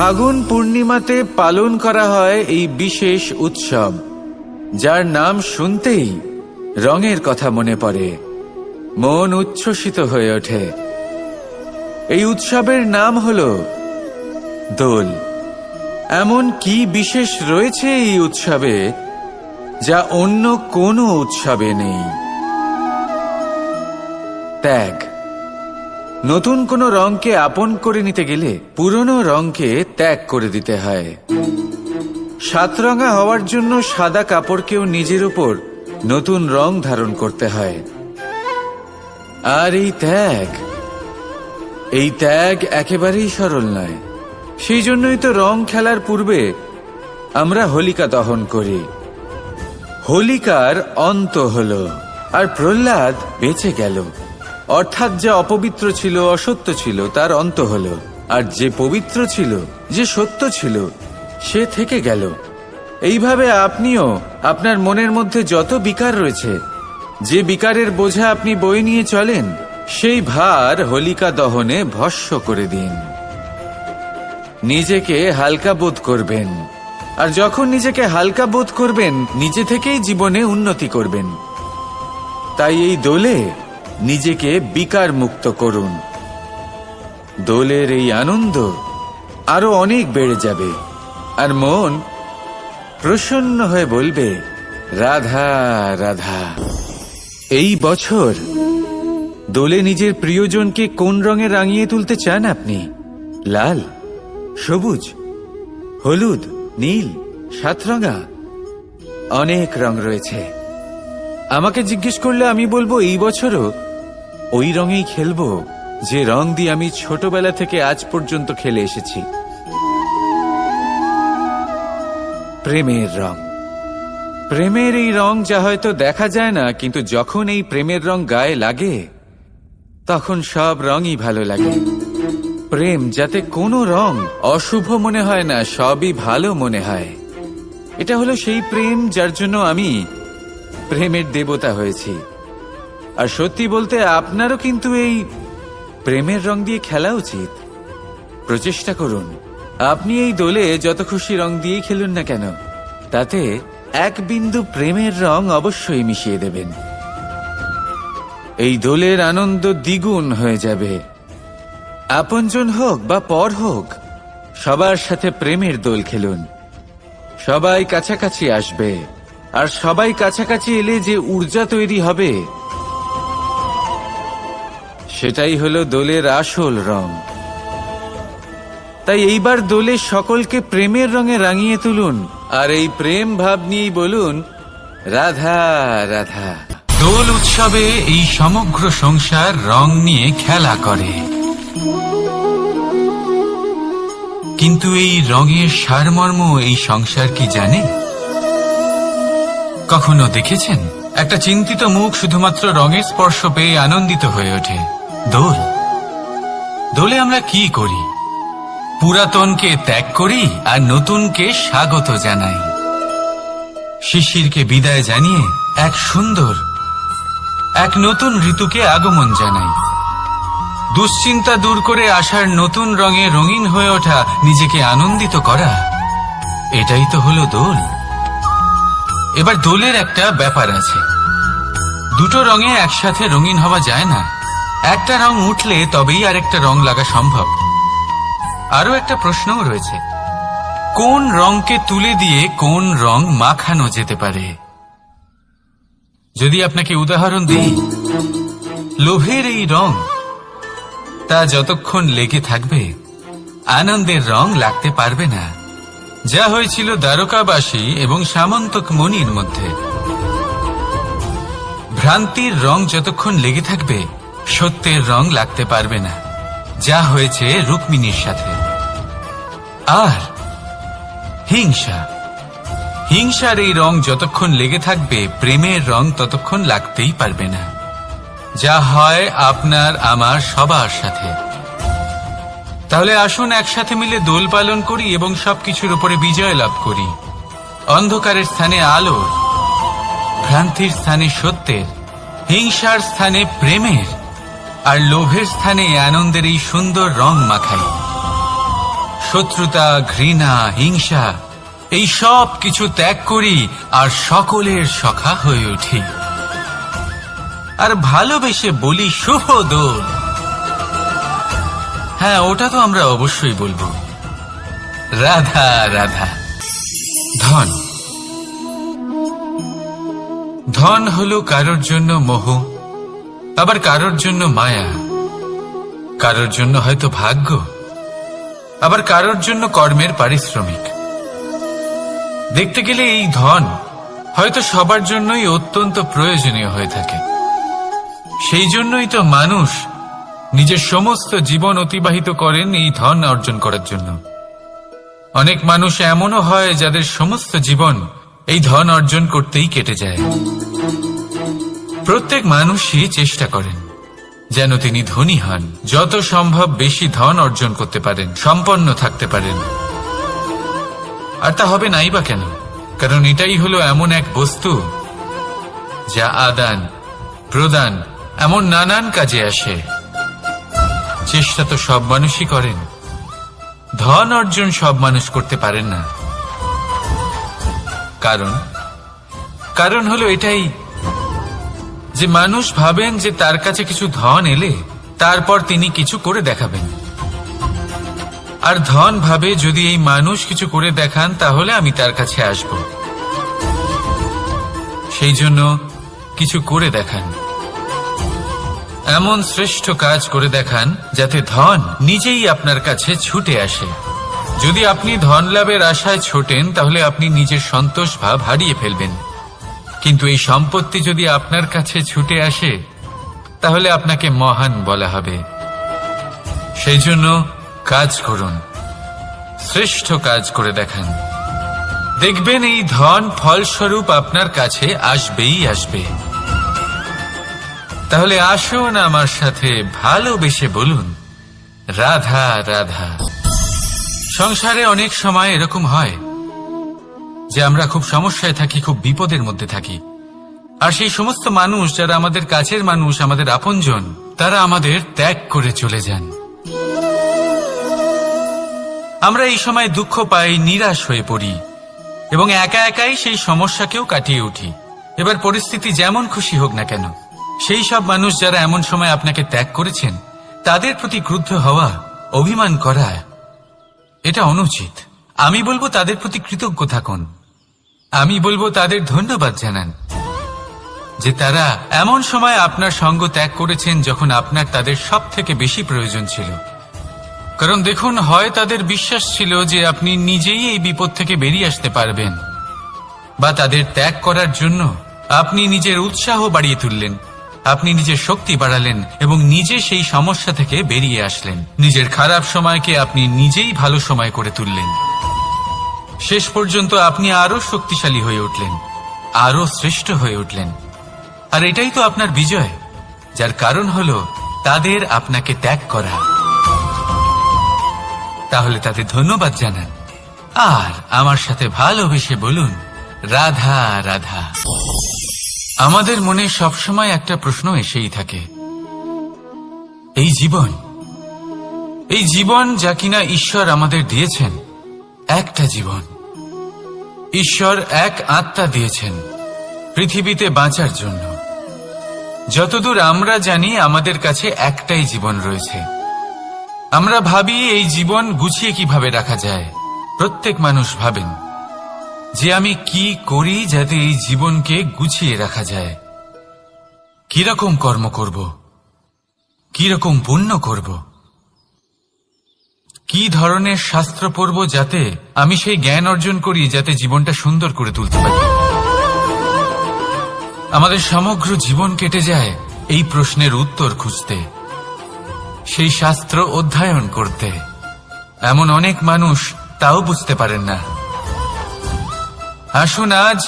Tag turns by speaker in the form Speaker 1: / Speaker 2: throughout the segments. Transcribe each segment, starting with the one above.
Speaker 1: ফাগুন পূর্ণিমাতে পালন করা হয় এই বিশেষ উৎসব, যার নাম শুনতেই রঙের কথা মনে পড়ে, মন উচ্ছ্বসিত হয়ে ওঠে। এই উৎসবের নাম হল দোল। এমন কি বিশেষ রয়েছে এই উৎসবে যা অন্য কোনো উৎসবে নেই? ত্যাগ। নতুন কোনো রঙকে আপন করে নিতে গেলে পুরনো রঙকে ত্যাগ করে দিতে হয়। সাতরঙা হওয়ার জন্য সাদা কাপড়কেও নিজের উপর নতুন রং ধারণ করতে হয়। আর এই ত্যাগ একেবারেই সরল নয়। সেই জন্যই তো রং খেলার পূর্বে আমরা হোলিকা দহন করি। হোলিকার অন্ত হল, আর প্রহ্লাদ বেঁচে গেল। অর্থাৎ যা অপবিত্র ছিল, অসত্য ছিল, তার অন্ত হল। আর যে পবিত্র ছিল, যে সত্য ছিল, সে থেকে গেল। এইভাবে আপনিও আপনার মনের মধ্যে যত বিকার রয়েছে, যে বিকারের বোঝা আপনি বয়ে নিয়ে চলেন, সেই ভার হোলিকা দহনে ভস্ম করে দিন। নিজেকে হালকা বোধ করবেন, আর যখন নিজেকে হালকা বোধ করবেন, নিজে থেকেই জীবনে উন্নতি করবেন। তাই এই দোলে নিজেকে বিকার মুক্ত করুন। দোলের এই আনন্দ আরো অনেক বেড়ে যাবে, আর মন প্রসন্ন হয়ে বলবে, রাধা রাধা। এই বছর দোলে নিজের প্রিয়জনকে কোন রঙে রাঙিয়ে তুলতে চান আপনি? লাল, সবুজ, হলুদ, নীল, সাতরঙা, অনেক রং রয়েছে। আমাকে জিজ্ঞেস করলে আমি বলবো, এই বছরও ওই রঙেই খেলবো যে রং দিয়ে আমি ছোটবেলা থেকে আজ পর্যন্ত খেলে এসেছি। প্রেমের রং। প্রেমের এই রং যা হয়তো দেখা যায় না, কিন্তু যখন এই প্রেমের রং গায়ে লাগে তখন সব রঙই ভালো লাগে। প্রেম যাতে কোনো রং অশুভ মনে হয় না, সবই ভালো মনে হয়। এটা হলো সেই প্রেম যার জন্য আমি প্রেমের দেবতা হয়েছি। আর সত্যি বলতে আপনারও কিন্তু এই প্রেমের রং দিয়ে খেলা উচিত। প্রচেষ্টা করুন। আপনি এই দোলে যত খুশি রং দিয়েই খেলুন না কেন, তাতে এক বিন্দু প্রেমের রং অবশ্যই মিশিয়ে দেবেন। এই দোলের আনন্দ দ্বিগুণ হয়ে যাবে। আপনজন হোক বা পর হোক, সবার সাথে প্রেমের দোল খেলুন। সবাই কাছাকাছি আসবে, আর সবাই কাছাকাছি এলে যে ঊর্জা তৈরি হবে, সেটাই হলো দোলের আসল রং। তাই এইবার দোলে সকলকে প্রেমের রঙে রাঙিয়ে তুলুন, আর এই প্রেম ভাব নিয়েই বলুন, রাধা রাধা। দোল উৎসবে এই সমগ্র সংসার রং নিয়ে খেলা করে, কিন্তু এই রঙের সারমর্ম এই সংসার কি জানে? কখনো দেখেছেন একটা চিন্তিত মুখ শুধুমাত্র রঙের স্পর্শ পেয়ে আনন্দিত হয়ে ওঠে? দোলে আমরা কি করি? পুরাতনকে ত্যাগ করি আর নতুনকে স্বাগত জানাই। শিশিরকে বিদায় জানিয়ে এক নতুন ঋতুকে আগমন জানাই। দুশ্চিন্তা দূর করে আসার নতুন রঙে রঙিন হয়ে ওঠা, নিজেকে আনন্দিত করা, এটাই তো হলো দোল। এবার দোলের একটা ব্যাপার আছে, দুটো রঙে একসাথে রঙিন হওয়া যায় না। একটা রং উঠলে তবেই আরেকটা রং লাগা সম্ভব। আরো একটা প্রশ্নও রয়েছে, কোন রংকে তুলে দিয়ে কোন রং মাখানো যেতে পারে? যদি আপনাকে উদাহরণ দিই, লোভের এই রং, তা যতক্ষণ লেগে থাকবে আনন্দের রং লাগতে পারবে না। যা হয়েছিল দ্বারকাবাসী এবং সামন্তক মণির মধ্যে। ভ্রান্তির রং যতক্ষণ লেগে থাকবে সত্যের রং লাগতে পারবে না, যা হয়েছে রুক্মিণীর সাথে। আর হিংসার এই রং যতক্ষণ লেগে থাকবে প্রেমের রং ততক্ষণ লাগতেই পারবে না, যা হয় আপনার আমার সবার সাথে। তাহলে আসুন একসাথে মিলে দোল পালন করি এবং সবকিছুর উপরে বিজয় লাভ করি। অন্ধকারের স্থানে আলোর, ভ্রান্তির স্থানে সত্যের, হিংসার স্থানে প্রেমের, আর লোভের স্থানে আনন্দের এই সুন্দর রং মাখাই। শত্রুতা, ঘৃণা, হিংসা এই সব কিছু ত্যাগ করি আর সকলের সখা হয়ে উঠি আর ভালোবেসে বলি শুভ দোল। হ্যাঁ, ওটা তো আমরা অবশ্যই বলবো, রাধা রাধা। ধন, ধন হলো কারোর জন্য মোহ, আবার কারোর জন্য মায়া, কারোর জন্য হয়তো ভাগ্য, আবার কারোর জন্য কর্মের পারিশ্রমিক। দেখতে গেলে এই ধন হয়তো সবার জন্যই অত্যন্ত প্রয়োজনীয় হয়ে থাকে। সেই জন্যই তো মানুষ নিজের সমস্ত জীবন অতিবাহিত করেন এই ধন অর্জন করার জন্য। অনেক মানুষ এমনও হয় যাদের সমস্ত জীবন এই ধন অর্জন করতেই কেটে যায়। প্রত্যেক মানুষই চেষ্টা করেন যেন তিনি ধনী হন, যত সম্ভব বেশি ধন অর্জন করতে পারেন, সম্পন্ন থাকতে পারেন। আর তা হবে নাই বা কেন? কারণ এটাই হলো এমন এক বস্তু যা আদান প্রদান এমন নানান কাজে আসে। চেষ্টা তো সব মানুষই করেন, ধন অর্জন সব মানুষ করতে পারেন না। কারণ হলো এটাই যে মানুষ ভাবেন যে তার কাছে কিছু ধন এলে তারপর তিনি কিছু করে দেখাবেন, আর ধন ভাবে যদি এই মানুষ কিছু করে দেখান তাহলে আমি তার কাছে আসব। সেই জন্য কিছু করে দেখান, এমন শ্রেষ্ঠ কাজ করে দেখান যাতে ধন নিজেই আপনার কাছে ছুটে আসে। যদি আপনি ধন লাভের আশায় ছোটেন তাহলে আপনি নিজের সন্তোষ ভাব হারিয়ে ফেলবেন। কিন্তু এই সম্পত্তি যদি আপনার কাছে ছুটে আসে তাহলে আপনাকে মহান বলা হবে। সেই জন্য কাজ করুন, শ্রেষ্ঠ কাজ করে দেখান, দেখবেন এই ধন ফলস্বরূপ আপনার কাছে আসবেই আসবে। তাহলে আসুন আমার সাথে ভালোবেসে বলুন রাধা রাধা। সংসারে অনেক সময় এরকম হয় যে আমরা খুব সমস্যায় থাকি, খুব বিপদের মধ্যে থাকি, আর সেই সমস্ত মানুষ যারা আমাদের কাছের মানুষ, আমাদের আপনজন, তারা আমাদের ত্যাগ করে চলে যান। আমরা এই সময় দুঃখ পাই, নিরাশ হয়ে পড়ি এবং একা একাই সেই সমস্যাকেও কাটিয়ে উঠি। এবার পরিস্থিতি যেমন খুশি হোক না কেন, সেই সব মানুষ যারা এমন সময় আপনাকে ত্যাগ করেছেন তাদের প্রতি ক্রুদ্ধ হওয়া, অভিমান করা এটা অনুচিত। আমি বলবো তাদের প্রতি কৃতজ্ঞ থাকুন। আমি বলবো তাদের ধন্যবাদ জানান যে তারা এমন সময় আপনার সঙ্গ ত্যাগ করেছেন যখন আপনার তাদের সব থেকে বেশি প্রয়োজন ছিল। কারণ দেখুন, হয় তাদের বিশ্বাস ছিল যে আপনি নিজেই এই বিপদ থেকে বেরিয়ে আসতে পারবেন, বা তাদের ত্যাগ করার জন্য আপনি নিজের উৎসাহ বাড়িয়ে তুললেন, আপনি নিজের শক্তি বাড়ালেন এবং নিজে সেই সমস্যা থেকে বেরিয়ে আসলেন। নিজের খারাপ সময়কে আপনি নিজেই ভালো সময় করে তুললেন। শেষ পর্যন্ত আপনি আরো শক্তিশালী হয়ে উঠলেন, আরো শ্রেষ্ঠ হয়ে উঠলেন। আর এটাই তো আপনার বিজয়, যার কারণ হলো তাদের আপনাকে ত্যাগ করা। তাহলে তাদের ধন্যবাদ জানান আর আমার সাথে ভালোবেসে বলুন রাধা রাধা। আমাদের মনে সবসময় একটা প্রশ্ন এসেই থাকে, এই জীবন যা কিনা ঈশ্বর আমাদের দিয়েছেন, একটা জীবন। ঈশ্বর এক আত্মা দিয়েছেন পৃথিবীতে বাঁচার জন্য। যতদূর আমরা জানি আমাদের কাছে একটাই জীবন রয়েছে। আমরা ভাবি এই জীবন গুছিয়ে কিভাবে রাখা যায়। প্রত্যেক মানুষ ভাবেন যে আমি কি করি যাতে এই জীবনকে গুছিয়ে রাখা যায়, কিরকম কর্ম করব, কিরকম পুণ্য করব, কি ধরনের শাস্ত্র পড়ব যাতে আমি সেই জ্ঞান অর্জন করি যাতে জীবনটা সুন্দর করে তুলতে পারি। আমাদের সমগ্র জীবন কেটে যায় এই প্রশ্নের উত্তর খুঁজতে, সেই শাস্ত্র অধ্যয়ন করতে। এমন অনেক মানুষ তাও বুঝতে পারেন না। আসুন আজ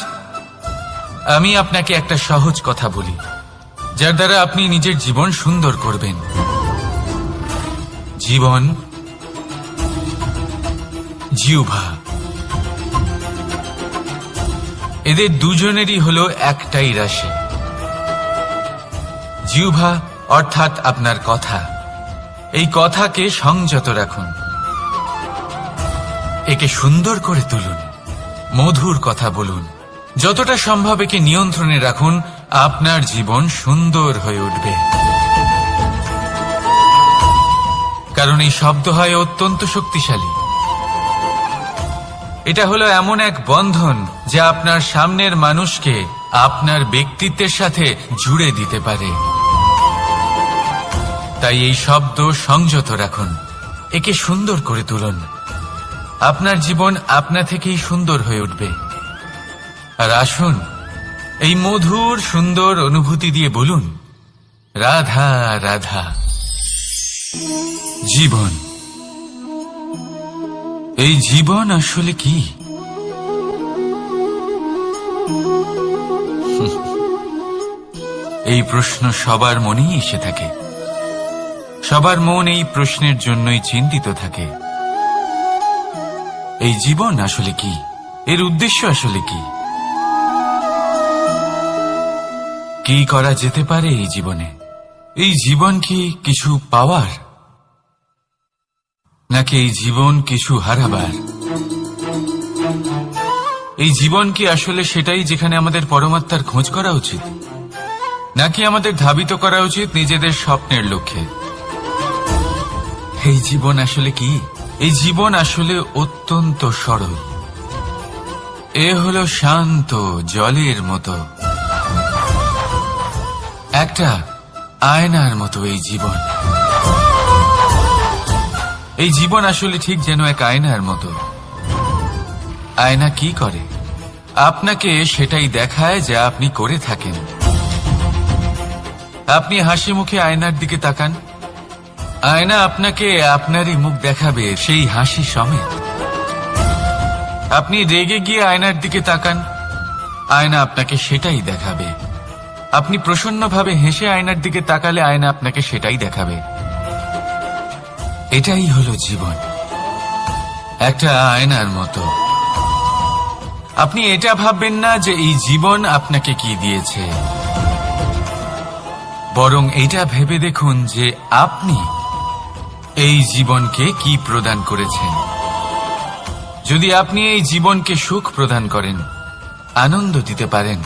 Speaker 1: আমি আপনাকে একটা সহজ কথা বলি, যার দ্বারা আপনি নিজের জীবন সুন্দর করবেন। জীবন, জিহ্বা, এদের দুজনেরই হলো একটাই রাশি। জিহ্বা অর্থাৎ আপনার কথা, এই কথাকে সংযত রাখুন। একে সুন্দর করে তুলুন, মধুর কথা বলুন, যতটা সম্ভব একে নিয়ন্ত্রণে রাখুন। আপনার জীবন সুন্দর হয়ে উঠবে। কারণ এই শব্দ হয় অত্যন্ত শক্তিশালী। এটা হলো এমন এক বন্ধন যা আপনার সামনের মানুষকে আপনার ব্যক্তিত্বের সাথে জুড়ে দিতে পারে। তাই এই শব্দ সংযত রাখুন, একে সুন্দর করে তুলুন। আপনার জীবন আপনা থেকেই সুন্দর হয়ে উঠবে। আর আসুন, এই মধুর সুন্দর অনুভূতি দিয়ে বলুন, রাধা রাধা। জীবন, এই জীবন আসলে কি? এই প্রশ্ন সবার মনেই এসে থাকে। সবার মন এই প্রশ্নের জন্যই চিন্তিত থাকে। এই জীবন আসলে কি? এর উদ্দেশ্য আসলে কি? কি করা যেতে পারে এই জীবনে? এই জীবন কি কিছু পাওয়ার, নাকি এই জীবন কিছু হারাবার? এই জীবন কি আসলে সেটাই যেখানে আমাদের পরমাত্মার খোঁজ করা উচিত, নাকি আমাদের ধাবিত করা উচিত নিজেদের স্বপ্নের লক্ষ্যে? এই জীবন আসলে কি? এই জীবন আসলে অত্যন্ত সরল। এ হলো শান্ত জলের মতো, একটা আয়নার মতো। এই জীবন, এই জীবন আসলে ঠিক যেন এক আয়নার মতো। আয়না কি করে? আপনাকে সেটাই দেখায় যা আপনি করে থাকেন। আপনি হাসি মুখে আয়নার দিকে তাকান, আয়না আপনাকে আপনারই মুখ দেখাবে, সেই হাসি সমেত। আপনি রেগে গিয়ে আয়নার দিকে তাকান, আয়না আপনাকে সেটাই দেখাবে। আপনি প্রসন্নভাবে হেসে আয়নার দিকে তাকালে আয়না আপনাকে সেটাই দেখাবে। এটাই হলো জীবন, একটা আয়নার মতো। আপনি এটা ভাববেন না যে এই জীবন আপনাকে কি দিয়েছে, বরং এটা ভেবে দেখুন যে আপনি এই জীবনকে কি প্রদান করেছেন। যদি আপনি এই জীবনকে সুখ প্রদান করেন, আনন্দ দিতে পারেন,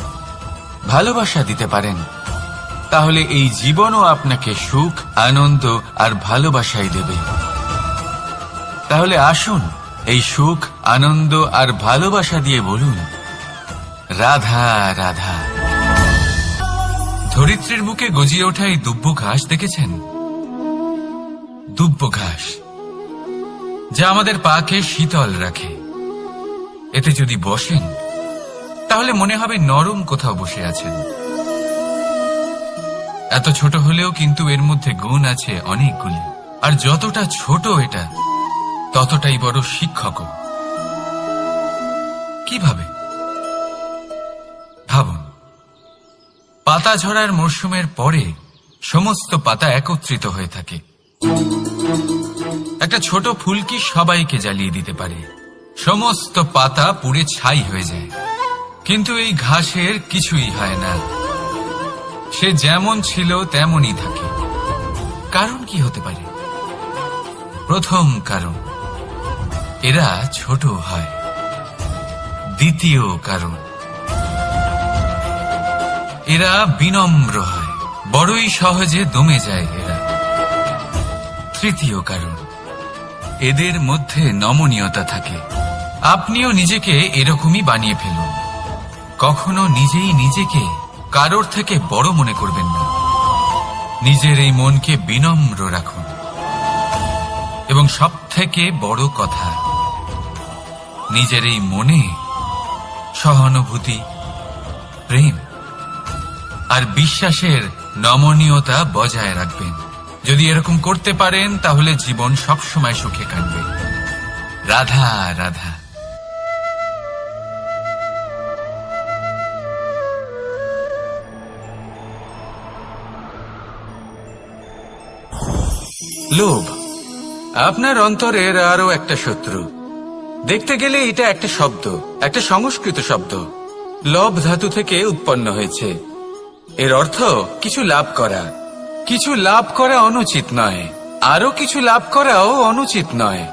Speaker 1: ভালোবাসা দিতে পারেন, তাহলে এই জীবনও আপনাকে সুখ, আনন্দ আর ভালোবাসাই দেবে। তাহলে আসুন, এই সুখ, আনন্দ আর ভালোবাসা দিয়ে বলুন, রাধা রাধা। ধরিত্রীর বুকে গজিয়ে ওঠা এই দুব্ব ঘাস দেখেছেন? দুব্ব ঘাস, যা আমাদের পাকে শীতল রাখে। এতে যদি বসেন, তাহলে মনে হবে নরম কোথাও বসে আছেন। এত ছোট হলেও কিন্তু এর মধ্যে গুণ আছে অনেকগুলি। আর যতটা ছোট এটা, ততটাই বড় শিক্ষকও। কিভাবে? ভাবুন, পাতা ঝরার মরশুমের পরে সমস্ত পাতা একত্রিত হয়ে থাকে। একটা ছোট ফুলকি সবাইকে জ্বালিয়ে দিতে পারে, সমস্ত পাতা পুড়ে ছাই হয়ে যায়। কিন্তু এই ঘাসের কিছুই হয় না, সে যেমন ছিল তেমনই থাকে। কারণ কি হতে পারে? প্রথম কারণ, এরা ছোট হয়। দ্বিতীয় কারণ, এরা বিনম্র হয়, বড়ই সহজে দমে যায় এরা। তৃতীয় কারণ, এদের মধ্যে নমনীয়তা থাকে। আপনিও নিজেকে এরকমই বানিয়ে ফেলুন। কখনো নিজেই নিজেকে কারোর থেকে বড় মনে করবেন না। নিজের এই মনকে বিনম্র রাখুন। এবং সব থেকে বড় কথা, নিজের এই মনে সহানুভূতি, প্রেম আর বিশ্বাসের নমনীয়তা বজায় রাখবেন। যদি এরকম করতে পারেন, তাহলে জীবন সবসময় সুখে কাটবে। রাধা রাধা। লোভ আপনার অন্তরের আরো একটা শত্রু। দেখতে গেলে এটা একটা শব্দ, একটা সংস্কৃত শব্দ। লব ধাতু থেকে উৎপন্ন হয়েছে। এর অর্থ কিছু লাভ করা। কিছু লাভ করা অনুচিত নয়, আরো কিছু লাভ করাও অনুচিত নয়।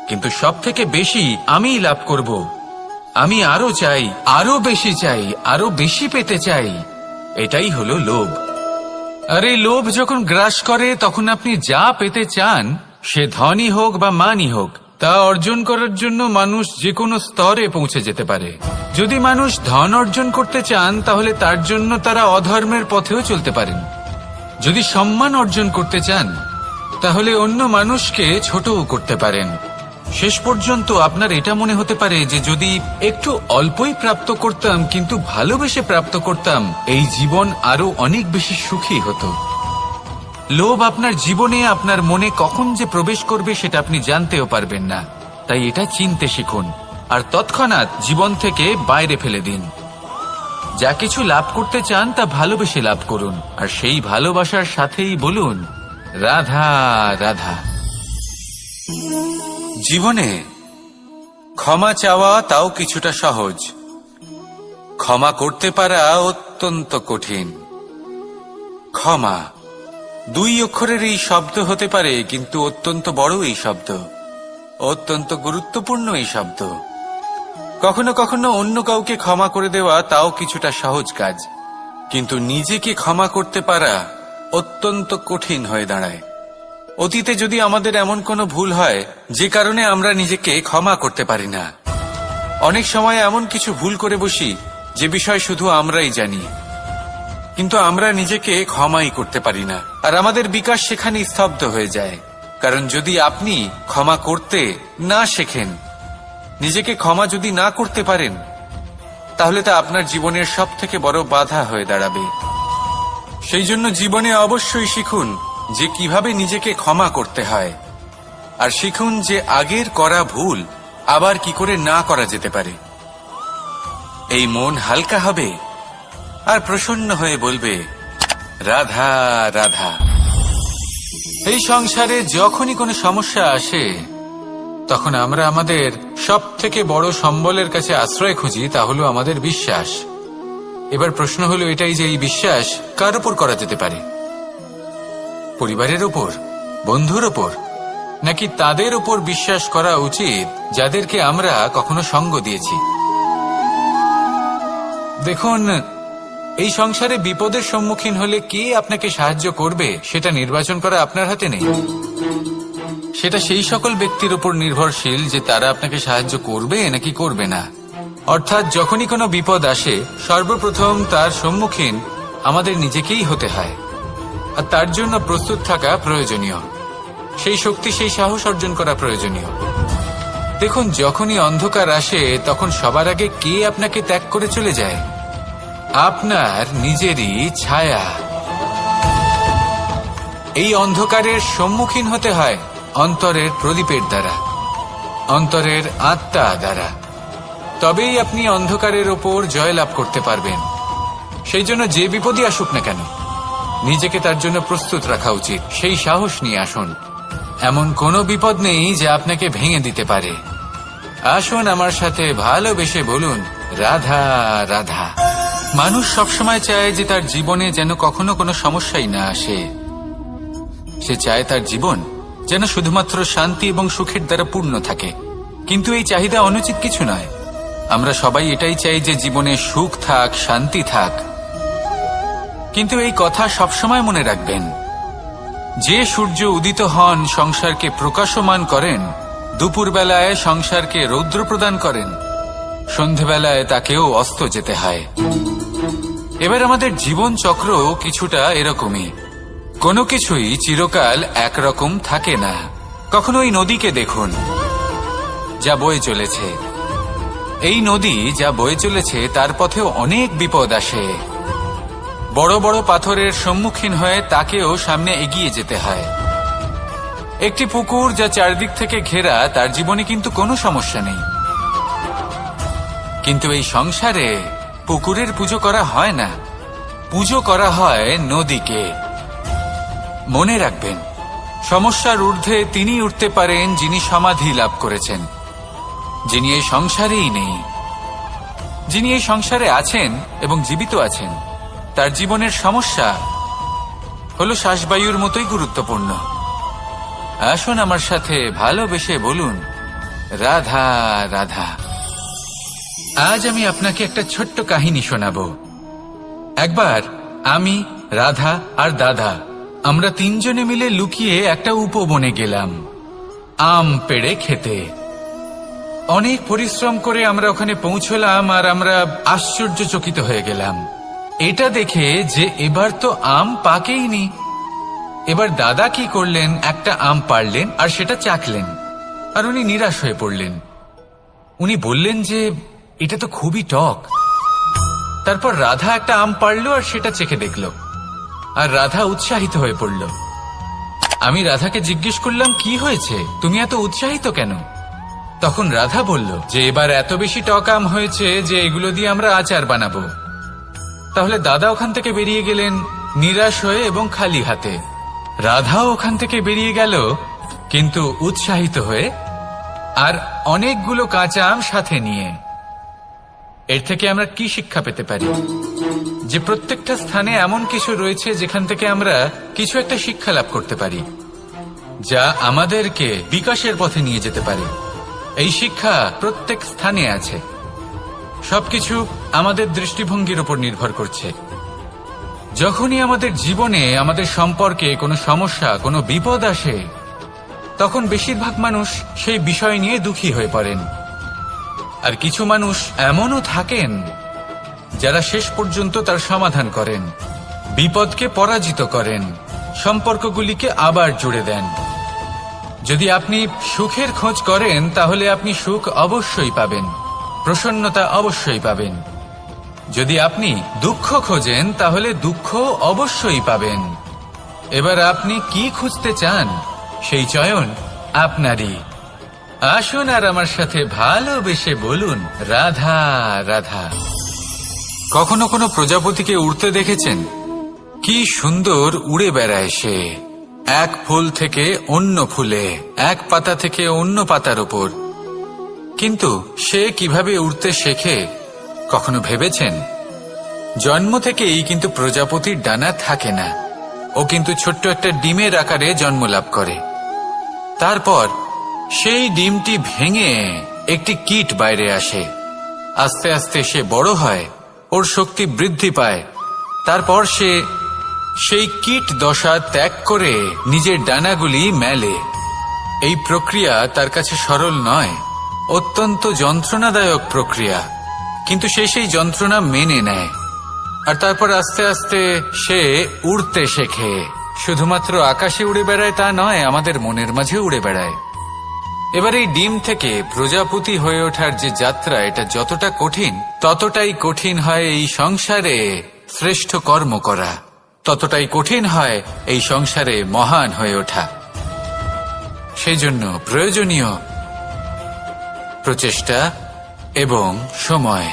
Speaker 1: কিন্তু সব থেকে বেশি আমিই লাভ করব। আমি আরো চাই, আরো বেশি চাই, আরো বেশি পেতে চাই। এটাই হলো লোভ। আর এই লোভ যখন গ্রাস করে তখন আপনি যা পেতে চান, সে ধনই হোক বা মানই হোক, তা অর্জন করার জন্য মানুষ যে কোনো স্তরে পৌঁছে যেতে পারে। যদি মানুষ ধন অর্জন করতে চান তাহলে তার জন্য তারা অধর্মের পথেও চলতে পারেন। যদি সম্মান অর্জন করতে চান তাহলে অন্য মানুষকে ছোটও করতে পারেন। শেষ পর্যন্ত আপনার এটা মনে হতে পারে যে যদি একটু অল্পই প্রাপ্ত করতাম কিন্তু ভালোবেসে প্রাপ্ত করতাম, এই জীবন আরো অনেক বেশি সুখী হতো। লোভ আপনার জীবনে, আপনার মনে কখন যে প্রবেশ করবে সেটা আপনি জানতেও পারবেন না। তাই এটা চিনতে শিখুন আর তৎক্ষণাৎ জীবন থেকে বাইরে ফেলে দিন। যা কিছু লাভ করতে চান তা ভালোবেসে লাভ করুন, আর সেই ভালোবাসার সাথেই বলুন রাধা রাধা। জীবনে ক্ষমা চাওয়া তাও কিছুটা সহজ, ক্ষমা করতে পারা অত্যন্ত কঠিন। ক্ষমা 2 অক্ষরের এই শব্দ হতে পারে, কিন্তু অত্যন্ত বড় এই শব্দ, অত্যন্ত গুরুত্বপূর্ণ এই শব্দ। কখনো কখনো অন্য কাউকে ক্ষমা করে দেওয়া তাও কিছুটা সহজ কাজ, কিন্তু নিজেকে ক্ষমা করতে পারা অত্যন্ত কঠিন হয়ে দাঁড়ায়। অতীতে যদি আমাদের এমন কোনো ভুল হয় যে কারণে আমরা নিজেকে ক্ষমা করতে পারি না, অনেক সময় এমন কিছু ভুল করে বসি যে বিষয় শুধু আমরাই জানি, কিন্তু আমরা নিজেকে ক্ষমাই করতে পারি না, আর আমাদের বিকাশ সেখানেই স্তব্ধ হয়ে যায়। কারণ যদি আপনি ক্ষমা করতে না শেখেন, নিজেকে ক্ষমা যদি না করতে পারেন, তাহলে তা আপনার জীবনের সব থেকে বড় বাধা হয়ে দাঁড়াবে। সেই জন্য জীবনে অবশ্যই শিখুন যে কিভাবে নিজেকে ক্ষমা করতে হয়, আর শিখুন যে আগের করা ভুল আবার কি করে না করা যেতে পারে। এই মন হালকা হবে আর প্রসন্ন হয়ে বলবে রাধা রাধা। এই সংসারে যখনই কোনো সমস্যা আসে তখন আমরা আমাদের সব থেকে বড় সম্বলের কাছে আশ্রয় খুঁজি, তা হলো আমাদের বিশ্বাস। এবার প্রশ্ন হলো এটাই যে এই বিশ্বাস কার উপর করা যেতে পারে? পরিবারের উপর, বন্ধুর উপর, নাকি তাদের উপর বিশ্বাস করা উচিত যাদেরকে আমরা কখনো সঙ্গ দিয়েছি? দেখুন, এই সংসারে বিপদের সম্মুখীন হলে কে আপনাকে সাহায্য করবে সেটা নির্বাচন করা আপনার হাতে নেই। সেটা সেই সকল ব্যক্তির উপর নির্ভরশীল যে তারা আপনাকে সাহায্য করবে নাকি করবে না। অর্থাৎ যখনই কোনো বিপদ আসে সর্বপ্রথম তার সম্মুখীন আমাদের নিজেকেই হতে হয়, আর তার জন্য প্রস্তুত থাকা প্রয়োজনীয়। সেই শক্তি, সেই সাহস অর্জন করা প্রয়োজনীয়। দেখুন, যখনই অন্ধকার আসে তখন সবার আগে কে আপনাকে ত্যাগ করে চলে যায়? আপনার নিজেরই ছায়া। এই অন্ধকারের সম্মুখীন হতে হয় অন্তরের প্রদীপের দ্বারা, অন্তরের আত্মা দ্বারা। তবেই আপনি অন্ধকারের ওপর জয়লাভ করতে পারবেন। সেই জন্য যে বিপদই আসুক না কেন, নিজেকে তার জন্য প্রস্তুত রাখা উচিত। সেই সাহস নিয়ে আসুন। এমন কোনো বিপদ নেই যা আপনাকে ভেঙে দিতে পারে। আসুন আমার সাথে ভালোবেসে বলুন রাধা রাধা। মানুষ সবসময় চায় যে তার জীবনে যেন কখনো কোনো সমস্যাই না আসে। সে চায় তার জীবন যেন শুধুমাত্র শান্তি এবং সুখের দ্বারা পূর্ণ থাকে। কিন্তু এই চাহিদা অনুচিত কিছু নয়। আমরা সবাই এটাই চাই যে জীবনে সুখ থাক, শান্তি থাক। কিন্তু এই কথা সবসময় মনে রাখবেন, যে সূর্য উদিত হন সংসারকে প্রকাশমান করেন, দুপুরবেলায় সংসারকে রৌদ্র প্রদান করেন, সন্ধেবেলায় তাকেও অস্ত যেতে হয়। এবার আমাদের জীবন চক্র কিছুটা এরকমই। কোনো কিছুই চিরকাল একরকম থাকে না। কখনো এই নদীকে দেখুন যা বয়ে চলেছে। এই নদী যা বয়ে চলেছে তার পথেও অনেক বিপদ আসে। বড় বড় পাথরের সম্মুখীন হয়ে তাকেও সামনে এগিয়ে যেতে হয়। একটি পুকুর যা চারদিক থেকে ঘেরা, তার জীবনে কিন্তু কোনো সমস্যা নেই। কিন্তু এই সংসারে পুকুরের পুজো করা হয় না, পুজো করা হয় নদীকে। মনে রাখবেন, সমস্যার ঊর্ধ্বে তিনি উঠতে পারেন যিনি সমাধি লাভ করেছেন, যিনি এই সংসারেই নেই। যিনি এই সংসারে আছেন এবং জীবিত আছেন, তার জীবনের সমস্যা হলো শ্বাসবায়ুর মতোই গুরুত্বপূর্ণ। আসুন আমার সাথে ভালোবেসে বলুন রাধা রাধা। আজ আমি আপনাকে একটা ছোট্ট কাহিনী শোনাবো। একবার আমি, রাধা আর দাদা আমরা তিনজনে মিলে লুকিয়ে একটা উপবনে গেলাম আম পেড়ে খেতে। অনেক পরিশ্রম করে আমরা ওখানে পৌঁছলাম আর আমরা আশ্চর্যচকিত হয়ে গেলাম এটা দেখে যে এবার তো আম পাকেইনি। এবার দাদা কি করলেন, একটা আম পাড়লেন আর সেটা চাখলেন, আর উনি নিরাশ হয়ে পড়লেন। উনি বললেন যে এটা তো খুবই টক। তারপর রাধা একটা আম পাড়লো আর সেটা চেখে দেখল, আর রাধা উৎসাহিত হয়ে পড়ল। আমি রাধাকে জিজ্ঞেস করলাম, কি হয়েছে, তুমি এত উৎসাহিত কেন? তখন রাধা বলল যে এবার এত বেশি টক আম হয়েছে যে এগুলো দিয়ে আমরা আচার বানাবো। তাহলে দাদা ওখান থেকে বেরিয়ে গেলেন নিরাশ হয়ে এবং খালি হাতে। রাধাও ওখান থেকে বেরিয়ে গেল কিন্তু উৎসাহিত হয়ে, আর অনেকগুলো কাঁচা আম সাথে নিয়ে। এর থেকে আমরা কি শিক্ষা পেতে পারি? যে প্রত্যেকটা স্থানে এমন কিছু রয়েছে যেখান থেকে আমরা কিছু একটা শিক্ষা লাভ করতে পারি, যা আমাদেরকে বিকাশের পথে নিয়ে যেতে পারে। এই শিক্ষা প্রত্যেক স্থানে আছে। সবকিছু আমাদের দৃষ্টিভঙ্গির উপর নির্ভর করছে। যখনই আমাদের জীবনে, আমাদের সম্পর্কে কোনো সমস্যা, কোনো বিপদ আসে, তখন বেশিরভাগ মানুষ সেই বিষয় নিয়ে দুঃখী হয়ে পড়েন। আর কিছু মানুষ এমনও থাকেন যারা শেষ পর্যন্ত তার সমাধান করেন, বিপদকে পরাজিত করেন, সম্পর্কগুলিকে আবার জুড়ে দেন। যদি আপনি সুখের খোঁজ করেন তাহলে আপনি সুখ অবশ্যই পাবেন, প্রসন্নতা অবশ্যই পাবেন। যদি আপনি দুঃখ খোঁজেন তাহলে দুঃখ অবশ্যই পাবেন। এবার আপনি কি খুঁজতে চান সেই চয়ন আপনারই। আসুন আর আমার সাথে ভালোবেসে বলুন রাধা রাধা। কখনো কোনো প্রজাপতিকে উড়তে দেখেছেন? কি সুন্দর উড়ে বেড়ায় সে, এক ফুল থেকে অন্য ফুলে, এক পাতা থেকে অন্য পাতার উপর। কিন্তু সে কিভাবে উড়তে শেখে কখনো ভেবেছেন? জন্ম থেকেই কিন্তু প্রজাপতির ডানা থাকে না। ও কিন্তু ছোট্ট একটা ডিমের আকারে জন্ম লাভ করে। তারপর সেই ডিমটি ভেঙে একটি কীট বাইরে আসে। আস্তে আস্তে সে বড় হয়, ওর শক্তি বৃদ্ধি পায়। তারপর সে সেই কীট দশা ত্যাগ করে নিজের ডানাগুলি মেলে। এই প্রক্রিয়া তার কাছে সরল নয়, অত্যন্ত যন্ত্রণাদায়ক প্রক্রিয়া, কিন্তু সে সেই যন্ত্রণা মেনে নেয়। আর তারপর আস্তে আস্তে সে উড়তে শেখে। শুধুমাত্র আকাশে উড়ে বেড়ায় তা নয়, আমাদের মনের মাঝে উড়ে বেড়ায়। এবার এই ডিম থেকে প্রজাপতি হয়ে ওঠার যে যাত্রা, এটা যতটা কঠিন, ততটাই কঠিন হয় এই সংসারে শ্রেষ্ঠ কর্ম করা, ততটাই কঠিন হয় এই সংসারে মহান হয়ে ওঠা। সেই জন্য প্রয়োজনীয় প্রচেষ্টা এবং সময়।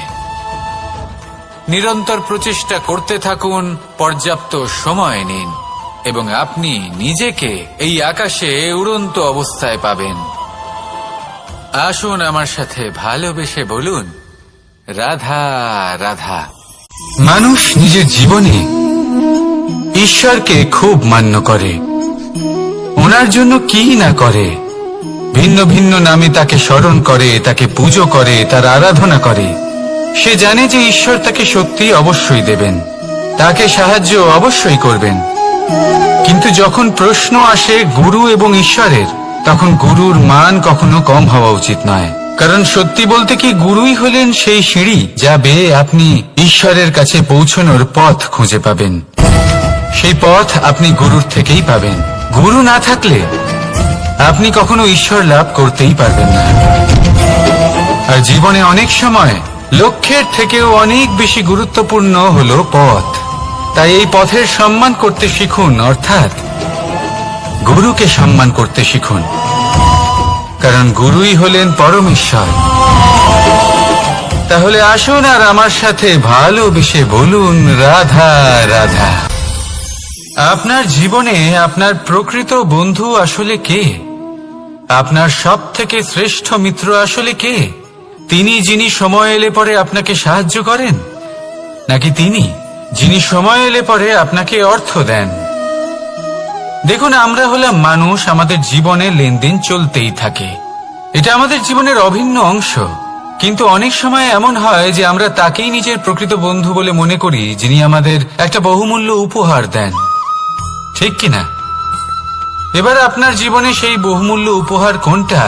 Speaker 1: নিরন্তর প্রচেষ্টা করতে থাকুন, পর্যাপ্ত সময় নিন, এবং আপনি নিজেকে এই আকাশে উড়ন্ত অবস্থায় পাবেন। আসুন আমার সাথে ভালোবেসে বলুন রাধা রাধা। মানুষ নিজের জীবনে ঈশ্বরকে খুব মান্য করে, ওনার জন্য কি না করে। ভিন্ন ভিন্ন নামে তাকে স্মরণ করে, তাকে পুজো করে, তার আরাধনা করে। সে জানে যে ঈশ্বর তাকে শক্তি অবশ্যই দেবেন, তাকে সাহায্য অবশ্যই করবেন। কিন্তু যখন প্রশ্ন আসে গুরু এবং ঈশ্বরের, তখন গুরুর মান কখনো কম হওয়া উচিত নয়। কারণ সত্যি বলতে কি, গুরুই হলেন সেই সিঁড়ি যা বেয়ে আপনি ঈশ্বরের কাছে পৌঁছানোর পথ খুঁজে পাবেন। সেই পথ আপনি গুরুর থেকেই পাবেন। গুরু না থাকলে আপনি কখনো ঈশ্বর লাভ করতেই পারবেন না। আর জীবনে অনেক সময় লক্ষ্যের থেকেও অনেক বেশি গুরুত্বপূর্ণ হলো পথ। তাই এই পথের সম্মান করতে শিখুন, অর্থাৎ গুরুকে সম্মান করতে শিখুন, কারণ গুরুই হলেন পরমেশ্বর। তাহলে আসুন আর আমার সাথে ভালোবেসে বলুন রাধা রাধা। আপনার জীবনে আপনার প্রকৃত বন্ধু আসলে কে? আপনার সব থেকে শ্রেষ্ঠ মিত্র আসলে কে? তিনি যিনি সময় এলে পরে আপনাকে সাহায্য করেন, নাকি তিনি যিনি সময় এলে পরে আপনাকে অর্থ দেন? দেখুন, আমরা হলাম মানুষ, আমাদের জীবনে লেনদেন চলতেই থাকে এটা আমাদের জীবনের অভিন্ন অংশ, কিন্তু অনেক সময় এমন হয় যে আমরা তাকেই নিজের প্রকৃত বন্ধু বলে মনে করি যিনি আমাদের একটা বহুমূল্য উপহার দেন, ঠিক কিনা? এবার আপনার জীবনে সেই বহুমূল্য উপহার কোনটা,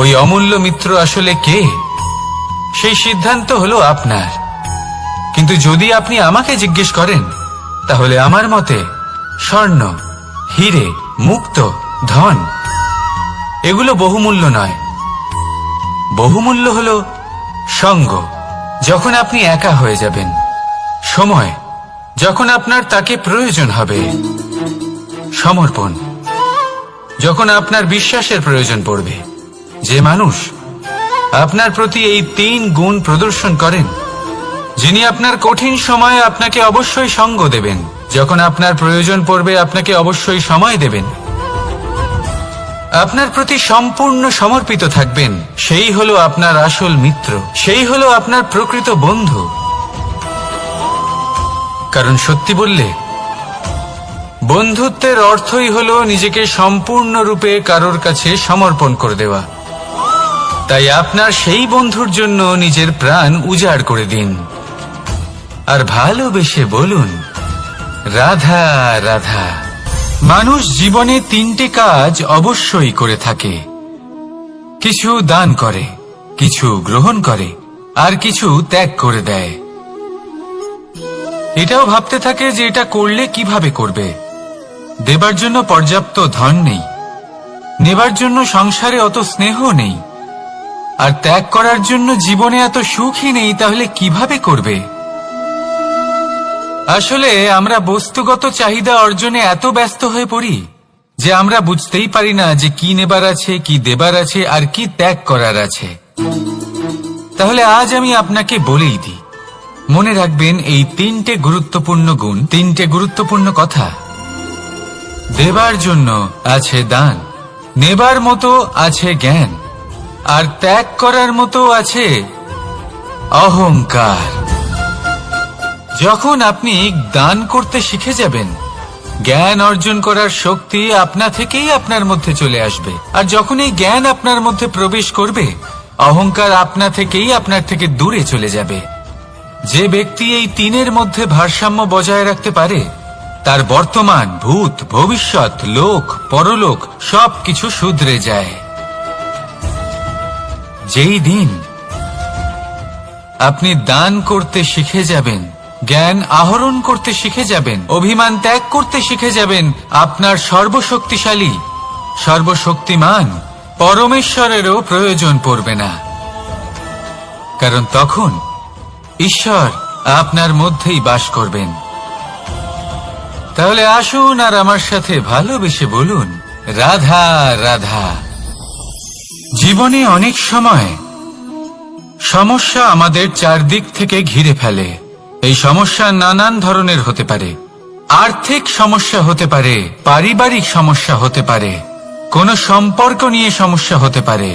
Speaker 1: ওই অমূল্য মিত্র আসলে কে, সেই সিদ্ধান্ত হলো আপনার। কিন্তু যদি আপনি আমাকে জিজ্ঞেস করেন, তাহলে আমার মতে স্বর্ণ, হিরে, মুক্ত, ধন এগুলো বহুমূল্য নয়। বহুমূল্য হলো সঙ্গ, যখন আপনি একা হয়ে যাবেন, সময়, যখন আপনার তাকে প্রয়োজন হবে, সমর্পণ, যখন আপনার বিশ্বাসের প্রয়োজন পড়বে। যে মানুষ আপনার প্রতি এই 3 গুণ প্রদর্শন করেন, যিনি আপনার কঠিন সময়ে আপনাকে অবশ্যই সঙ্গ দেবেন, যখন আপনার প্রয়োজন পড়বে আপনাকে অবশ্যই সময় দেবেন, আপনার প্রতি সম্পূর্ণ সমর্পিত থাকবেন, সেই হলো আপনার আসল মিত্র, সেই হলো আপনার প্রকৃত বন্ধু। কারণ সত্যি বললে বন্ধুত্বের অর্থই হলো নিজেকে সম্পূর্ণরূপে কারোর কাছে সমর্পণ করে দেওয়া। তাই আপনার সেই বন্ধুর জন্য নিজের প্রাণ উজাড় করে দিন আর ভালোবেসে বলুন, রাধা রাধা। মানুষ জীবনে 3টে কাজ অবশ্যই করে থাকে, কিছু দান করে, কিছু গ্রহণ করে, আর কিছু ত্যাগ করে দেয়। এটাও ভাবতে থাকে যে এটা করলে কিভাবে করবে। দেবার জন্য পর্যাপ্ত ধন নেই, নেবার জন্য সংসারে অত স্নেহ নেই, আর ত্যাগ করার জন্য জীবনে এত সুখই নেই, তাহলে কিভাবে করবে? আসলে আমরা বস্তুগত চাহিদা অর্জনে এত ব্যস্ত হয়ে পড়ি যে আমরা বুঝতেই পারি না যে কি নেবার আছে, কি দেবার আছে, আর কি ত্যাগ করার আছে। তাহলে আজ আমি আপনাকে বলেই দিই, মনে রাখবেন এই 3টে গুরুত্বপূর্ণ গুণ, 3টে গুরুত্বপূর্ণ কথা। দেবার জন্য আছে দান, নেবার মতো আছে জ্ঞান, আর ত্যাগ করার মতো আছে অহংকার। যখন আপনি দান করতে শিখে যাবেন, জ্ঞান অর্জন করার শক্তি আপনা থেকেই আপনার মধ্যে চলে আসবে। আর যখন এই জ্ঞান আপনার মধ্যে প্রবেশ করবে, অহংকার আপনা থেকেই আপনার থেকে দূরে চলে যাবে। যে ব্যক্তি এই 3-এর মধ্যে ভারসাম্য বজায় রাখতে পারে, তার বর্তমান, ভূত, ভবিষ্যৎ, লোক, পরলোক সবকিছু শুধরে যায়। যেই দিন আপনি দান করতে শিখে যাবেন, জ্ঞান আহরণ করতে শিখে যাবেন, অভিমান ত্যাগ করতে শিখে যাবেন, আপনার সর্বশক্তিশালী, সর্বশক্তিমান পরমেশ্বরেরও প্রয়োজন পড়বে না। কারণ তখন ঈশ্বর আপনার মধ্যেই বাস করবেন। তাহলে আসুন আর আমার সাথে ভালোবেসে বলুন, রাধা রাধা। জীবনে অনেক সময় সমস্যা আমাদের চারদিক থেকে ঘিরে ফেলে। এই সমস্যা নানান ধরনের হতে পারে। আর্থিক সমস্যা হতে পারে, পারিবারিক সমস্যা হতে পারে, কোনো সম্পর্ক নিয়ে সমস্যা হতে পারে,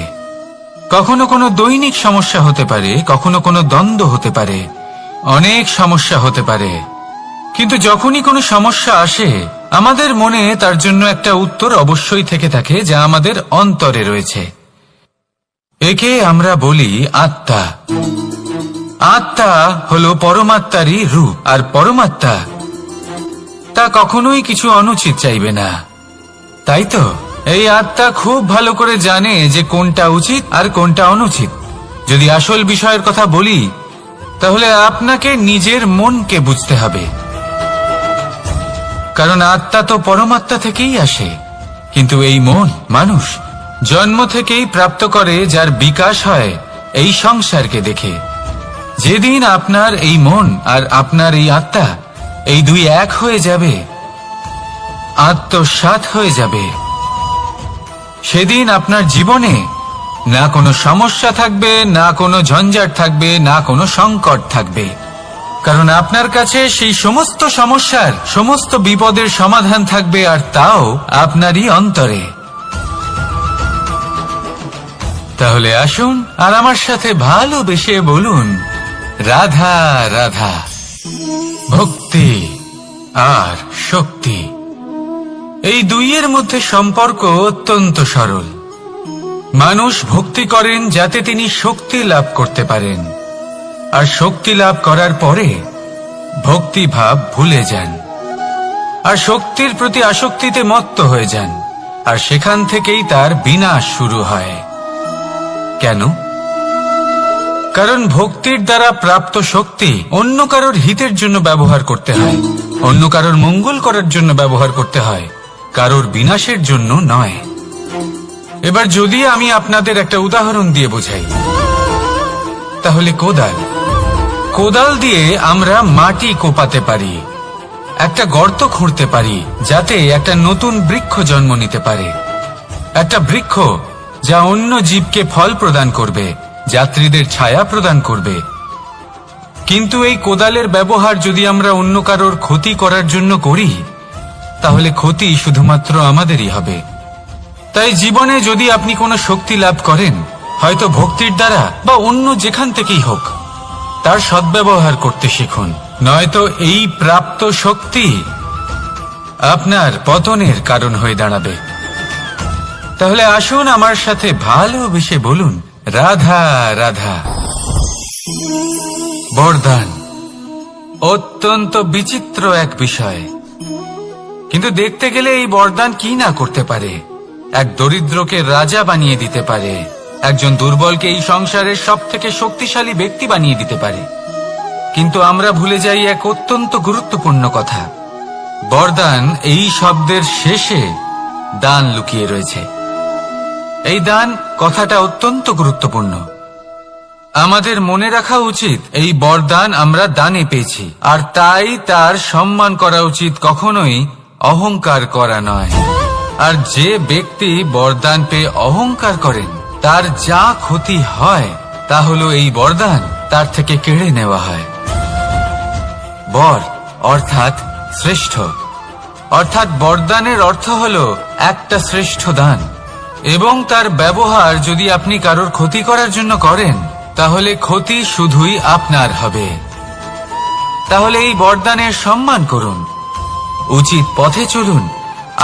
Speaker 1: কখনো কোনো দৈনিক সমস্যা হতে পারে, কখনো কোনো দ্বন্দ্ব হতে পারে, অনেক সমস্যা হতে পারে। কিন্তু যখনই কোনো সমস্যা আসে, আমাদের মনে তার জন্য একটা উত্তর অবশ্যই থেকে থাকে, যা আমাদের অন্তরে রয়েছে। একে আমরা বলি আত্মা। আত্মা হলো পরমাত্মারই রূপ, আর পরমাত্মা তা কখনোই কিছু অনুচিত চাইবে না, তাই তো? এই আত্মা খুব ভালো করে জানে যে কোনটা উচিত আর কোনটা অনুচিত। যদি আসল বিষয়ের কথা বলি, তাহলে আপনাকে নিজের মনকে বুঝতে হবে। কারণ আত্মা তো পরমাত্মা থেকেই আসে, কিন্তু এই মন মানুষ জন্ম থেকেই প্রাপ্ত করে, যার বিকাশ হয় এই সংসারকে দেখে। যেদিন আপনার এই মন আর আপনার এই আত্মা, এই দুই এক হয়ে যাবে, আত্মসাৎ হয়ে যাবে, সেদিন আপনার জীবনে না কোনো সমস্যা থাকবে, না কোনো ঝঞ্ঝাট থাকবে, না কোনো সংকট থাকবে। কারণ আপনার কাছে সেই সমস্ত সমস্যার, সমস্ত বিপদের সমাধান থাকবে, আর তাও আপনারই অন্তরে। তাহলে আসুন আর আমার সাথে ভালোবেসে বলুন, রাধা রাধা। ভক্তি আর শক্তি, এই দুইয়ের মধ্যে সম্পর্ক অত্যন্ত সরল। মানুষ ভক্তি করেন যাতে তিনি শক্তি লাভ করতে পারেন, আর শক্তি লাভ করার পরে ভক্তি ভাব ভুলে যান আর শক্তির প্রতি আসক্তিতে মত্ত হয়ে যান, আর সেখান থেকেই তার বিনাশ শুরু হয়। কেন? কারণ ভক্তির দ্বারা প্রাপ্ত শক্তি অন্য কারোর হিতের জন্য ব্যবহার করতে হয়, অন্য কারোর মঙ্গল করার জন্য ব্যবহার করতে হয়, কারোর বিনাশের জন্য নয়। এবার যদি আমি আপনাদের একটা উদাহরণ দিয়ে বোঝাই, তাহলে কোদাল দিয়ে আমরা মাটি কোপাতে পারি, একটা গর্ত খুঁড়তে পারি যাতে একটা নতুন বৃক্ষ জন্ম নিতে পারে, একটা বৃক্ষ যা অন্য জীবকে ফল প্রদান করবে, যাত্রীদের ছায়া প্রদান করবে। কিন্তু এই কোদালের ব্যবহার যদি আমরা অন্য কারোর ক্ষতি করার জন্য করি, তাহলে ক্ষতি শুধুমাত্র আমাদেরই হবে। তাই জীবনে যদি আপনি কোনো শক্তি লাভ করেন, হয়তো ভক্তির দ্বারা বা অন্য যেখান থেকেই হোক, তার সদ্ব্যবহার করতে শিখুন, নয়তো এই প্রাপ্ত শক্তি আপনার পতনের কারণ হয়ে দাঁড়াবে। তাহলে আসুন আমার সাথে ভালোবেসে বলুন, রাধা রাধা। বরদান অত্যন্ত বিচিত্র এক বিষয়, কিন্তু দেখতে গেলে এই বরদান কি না করতে পারে। এক দরিদ্রকে রাজা বানিয়ে দিতে পারে, একজন দুর্বলকে এই সংসারের সব থেকে শক্তিশালী ব্যক্তি বানিয়ে দিতে পারে। কিন্তু আমরা ভুলে যাই এক অত্যন্ত গুরুত্বপূর্ণ কথা, বরদান এই শব্দের শেষে দান লুকিয়ে রয়েছে। এই দান কথাটা অত্যন্ত গুরুত্বপূর্ণ। আমাদের মনে রাখা উচিত এই বরদান আমরা দানে পেয়েছি, আর তাই তার সম্মান করা উচিত, কখনোই অহংকার করা নয়। আর যে ব্যক্তি বরদান পেয়ে অহংকার করেন, তার যা ক্ষতি হয় তা হলো এই বরদান তার থেকে কেড়ে নেওয়া হয়। বর অর্থাৎ শ্রেষ্ঠ, অর্থাৎ বরদানের অর্থ হলো একটা শ্রেষ্ঠ দান, এবং তার ব্যবহার যদি আপনি কারোর ক্ষতি করার জন্য করেন, তাহলে ক্ষতি শুধুই আপনার হবে। তাহলে এই বরদানের সম্মান করুন, উচিত পথে চলুন,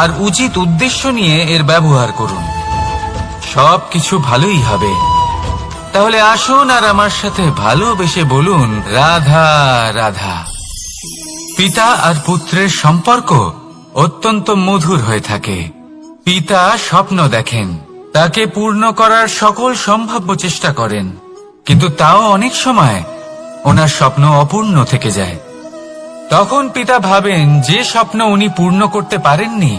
Speaker 1: আর উচিত উদ্দেশ্য নিয়ে এর ব্যবহার করুন, সবকিছু ভালোই হবে। তাহলে আসুন আর আমার সাথে ভালোবেসে বলুন, রাধা রাধা। পিতা আর পুত্রের সম্পর্ক অত্যন্ত মধুর হয়ে থাকে। পিতা স্বপ্ন দেখেন, তাকে পূর্ণ করার সকল সম্ভাব্য চেষ্টা করেন, কিন্তু তাও অনেক সময় ওনার স্বপ্ন অপূর্ণ থেকে যায়। তখন পিতা ভাবেন যে স্বপ্ন উনি পূর্ণ করতে পারেননি,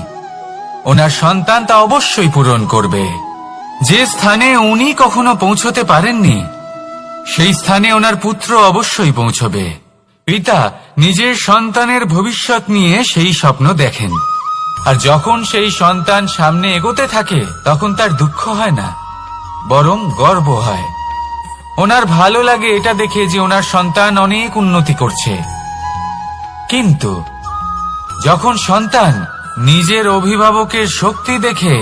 Speaker 1: ওনার সন্তান তা অবশ্যই পূরণ করবে। যে স্থানে উনি কখনো পৌঁছতে পারেননি, সেই স্থানে ওনার পুত্র অবশ্যই পৌঁছবে। পিতা নিজের সন্তানের ভবিষ্যৎ নিয়ে সেই স্বপ্ন দেখেন, আর যখন সেই সন্তান সামনে এগোতে থাকে, তখন তার দুঃখ হয় না, বরং গর্ব হয়। ওনার ভালো লাগে এটা দেখে যে ওনার সন্তান অনেক উন্নতি করছে। কিন্তু যখন সন্তান নিজের অভিভাবকের শক্তি দেখে,